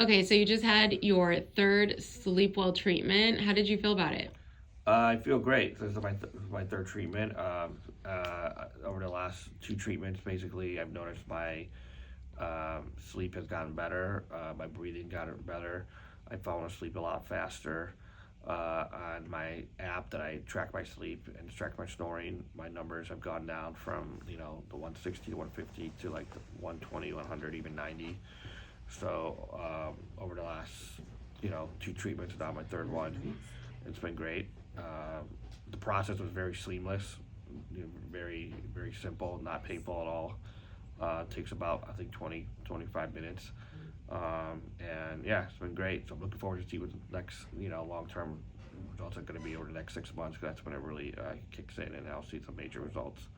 Okay, so you just had your third Sleepwell treatment. How did you feel about it? I feel great. This is my third treatment. Over the last two treatments, basically, I've noticed my sleep has gotten better. My breathing gotten better. I've fallen asleep a lot faster. On my app that I track my sleep and track my snoring, my numbers have gone down from the 160 to 150 to like the 120, 100, even 90. So over the last two treatments, now my third one, it's been great. The process was very seamless, very very simple, not painful at all. Takes about I think 20 to 25 minutes, and yeah, it's been great. So I'm looking forward to see what the next long term results are going to be over the next 6 months. 'Cause that's when it really kicks in, and I'll see some major results.